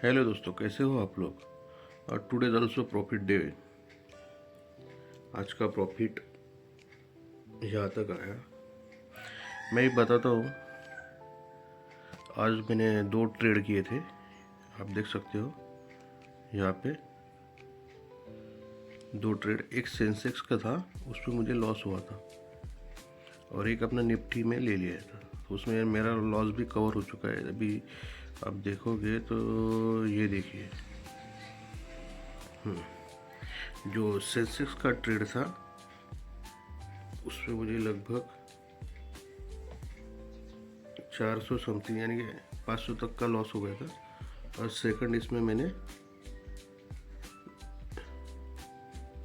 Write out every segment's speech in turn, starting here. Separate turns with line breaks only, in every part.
Hello दोस्तों, कैसे हो आप लोग। और today is also profit day. आज का प्रॉफिट यहाँ तक आया। मैं ही बताता हूँ। आज मैंने 2 ट्रेड किए थे, आप देख सकते हो यहाँ पे 2 ट्रेड। एक सेंसेक्स का था, उसमें मुझे लॉस हुआ था, और एक अपना निफ्टी में ले लिया था, तो उसमें मेरा लॉस भी कवर हो चुका है। अभी आप देखोगे तो ये देखिए, जो सेंसेक्स का ट्रेड था उसमें मुझे लगभग 400 समथिंग यानी कि 500 तक का लॉस हो गया था। और सेकंड इसमें मैंने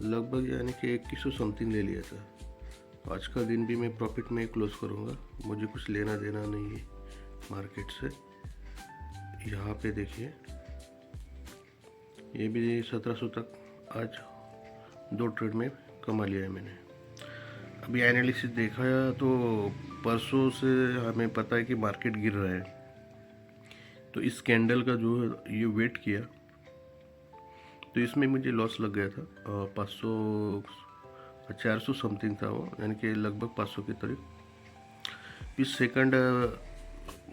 लगभग यानी कि 2100 समथिंग ले लिया था। आज का दिन भी मैं प्रॉफिट में क्लोज करूँगा, मुझे कुछ लेना देना नहीं है मार्केट से। यहाँ पे देखिए, ये भी 1700 तक आज 2 ट्रेड में कमा लिया है मैंने। अभी एनालिसिस देखा तो परसों से हमें पता है कि मार्केट गिर रहा है, तो इस कैंडल का जो ये वेट किया तो इसमें मुझे लॉस लग गया था। 500 400 समथिंग था वो, यानी कि लगभग 500 के करीब। इस सेकंड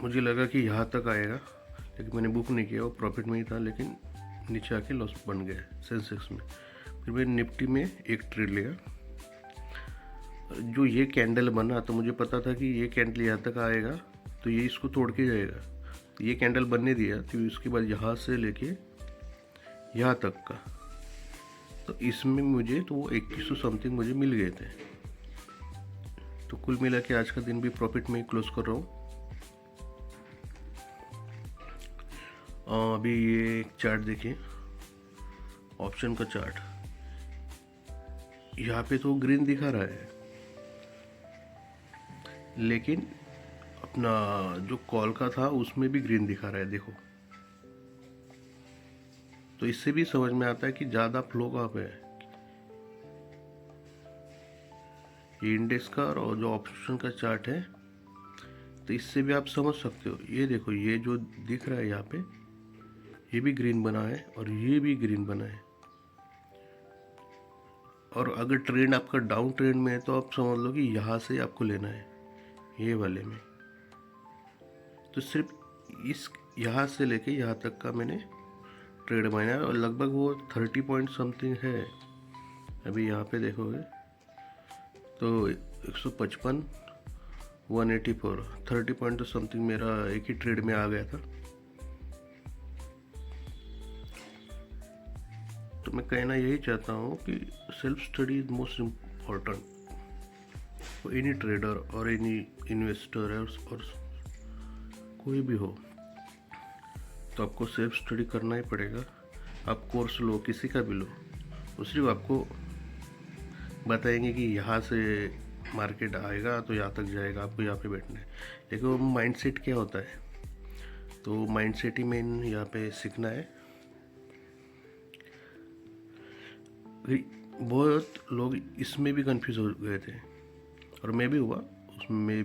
मुझे लगा कि यहाँ तक आएगा, लेकिन मैंने बुक नहीं किया, वो प्रॉफिट में ही था, लेकिन नीचे आके लॉस बन गया सेंसेक्स में। फिर मैंने निफ्टी में एक ट्रेड लिया। जो ये कैंडल बना तो मुझे पता था कि ये कैंडल यहाँ तक आएगा तो ये इसको तोड़ के जाएगा। ये कैंडल बनने दिया, तो उसके बाद यहाँ से लेके यहाँ तक का, तो इसमें मुझे तो वो 2100 समथिंग मुझे मिल गए थे। तो कुल मिला के आज का दिन भी प्रॉफिट में क्लोज कर रहा हूँ। अभी ये एक चार्ट देखिए, ऑप्शन का चार्ट। यहाँ पे तो ग्रीन दिखा रहा है, लेकिन अपना जो कॉल का था उसमें भी ग्रीन दिखा रहा है, देखो। तो इससे भी समझ में आता है कि ज़्यादा फ्लो कहाँ पे है। ये इंडेक्स का और जो ऑप्शन का चार्ट है, तो इससे भी आप समझ सकते हो। ये देखो, ये जो दिख रहा है यहाँ पे, ये भी ग्रीन बना है और ये भी ग्रीन बना है। और अगर ट्रेंड आपका डाउन ट्रेंड में है तो आप समझ लो कि यहाँ से आपको लेना है, ये वाले में। तो सिर्फ इस यहाँ से लेके यहाँ तक का मैंने ट्रेड माना है, और लगभग वो 30 पॉइंट समथिंग है। अभी यहाँ पे देखोगे तो 155 184 30 पॉइंट तो समथिंग मेरा एक ही ट्रेड में आ गया था। तो मैं कहना यही चाहता हूँ कि self study is most important for any trader और एनी इन्वेस्टर और कोई भी हो। तो आपको सेल्फ स्टडी करना ही पड़ेगा। आप कोर्स लो, किसी का भी लो, वो सिर्फ आपको बताएंगे कि यहाँ से मार्केट आएगा तो यहाँ तक जाएगा, आपको यहाँ पे बैठना है। लेकिन वो माइंडसेट क्या होता है, तो माइंडसेट ही मेन यहाँ पे सीखना है। बहुत लोग इसमें भी कंफ्यूज हो गए थे, और मैं भी हुआ उसमें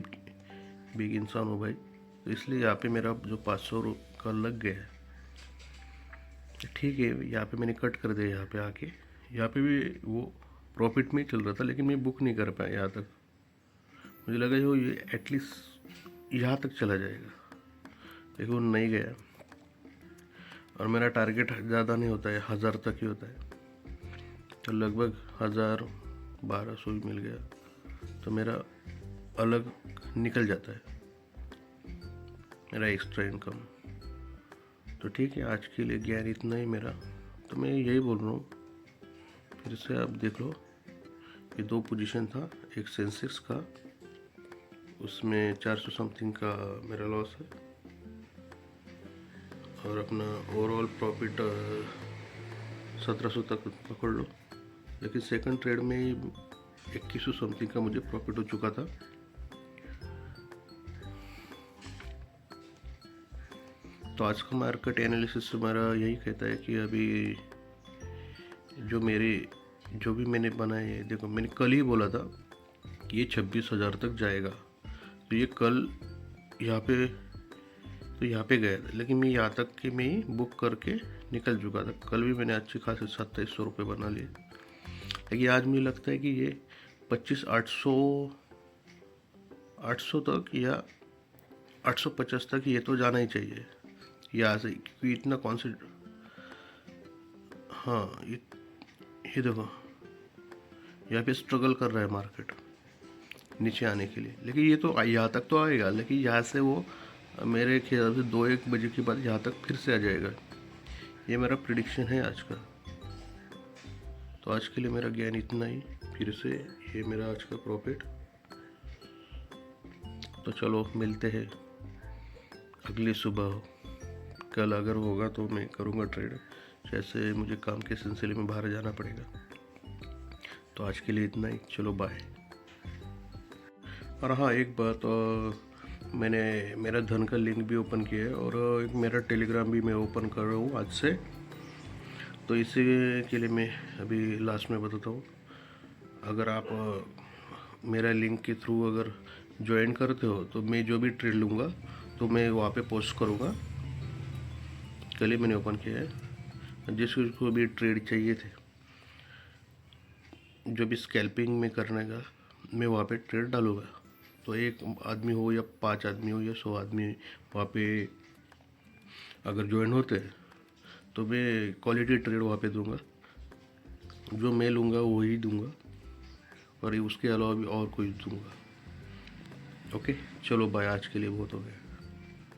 भी एक इंसान हूँ भाई। तो इसलिए यहाँ पे मेरा जो 500 का लग गया है, ठीक है, यहाँ पे मैंने कट कर दिया। यहाँ पे आके यहाँ पे भी वो प्रॉफिट में चल रहा था, लेकिन मैं बुक नहीं कर पाया यहाँ तक। मुझे लगा जो ये एटलीस्ट यहाँ तक चला जाएगा, लेकिन वो नहीं गया। और मेरा टारगेट ज़्यादा नहीं होता है, 1000 तक ही होता है। तो लगभग 1000 1200 ही मिल गया, तो मेरा अलग निकल जाता है मेरा एक्स्ट्रा इनकम। तो ठीक है, आज के लिए ज्ञान इतना ही मेरा। तो मैं यही बोल रहा हूँ, फिर से आप देख लो। ये 2 पोजीशन था, एक सेंसेक्स का, उसमें 400 समथिंग का मेरा लॉस है, और अपना ओवरऑल प्रॉफिट 1700 तक पकड़ लो। लेकिन सेकंड ट्रेड में 2100 समथिंग का मुझे प्रॉफिट हो चुका था। तो आज का मार्केट एनालिसिस हमारा यही कहता है कि अभी जो भी मैंने बनाए है, देखो मैंने कल ही बोला था कि ये 26,000 तक जाएगा। तो ये कल यहाँ पे तो यहाँ पे गया था, लेकिन मैं यहाँ तक कि मैं ही बुक करके निकल चुका था। कल भी मैंने अच्छी खासी 2700 रुपये बना लिए, लेकिन आज मुझे लगता है कि ये 800 तक या 850 तक ये तो जाना ही चाहिए यहाँ से, क्योंकि इतना हाँ ये देखो यहाँ पे स्ट्रगल कर रहा है मार्केट नीचे आने के लिए, लेकिन ये तो यहाँ तक तो आएगा, लेकिन यहाँ से वो मेरे ख्याल से 2-1 बजे के बाद यहाँ तक फिर से आ जाएगा। ये मेरा प्रिडिक्शन है आज का। तो आज के लिए मेरा ज्ञान इतना ही। फिर से ये मेरा आज का प्रॉफिट। तो चलो मिलते हैं अगली सुबह। कल अगर होगा तो मैं करूँगा ट्रेड, जैसे मुझे काम के सिलसिले में बाहर जाना पड़ेगा। तो आज के लिए इतना ही, चलो बाय। और हाँ, एक बात, मैंने मेरा धन का लिंक भी ओपन किया है और एक मेरा टेलीग्राम भी मैं ओपन कर रहा हूँ आज से। तो इसी के लिए मैं अभी लास्ट में बताता हूँ, अगर आप मेरा लिंक के थ्रू अगर ज्वाइन करते हो तो मैं जो भी ट्रेड लूँगा तो मैं वहाँ पे पोस्ट करूँगा। कल ही मैंने ओपन किया है। जिसको भी ट्रेड चाहिए थे, जो भी स्कैल्पिंग में करने का, मैं वहाँ पे ट्रेड डालूँगा। तो 1 आदमी हो या 5 आदमी हो या 100 आदमी वहाँ पे अगर ज्वाइन होते हैं तो मैं क्वालिटी ट्रेड वहाँ पे दूंगा। जो मैं लूँगा वही दूंगा, और उसके अलावा भी और कोई दूंगा। ओके, चलो बाय। आज के लिए बहुत हो गया।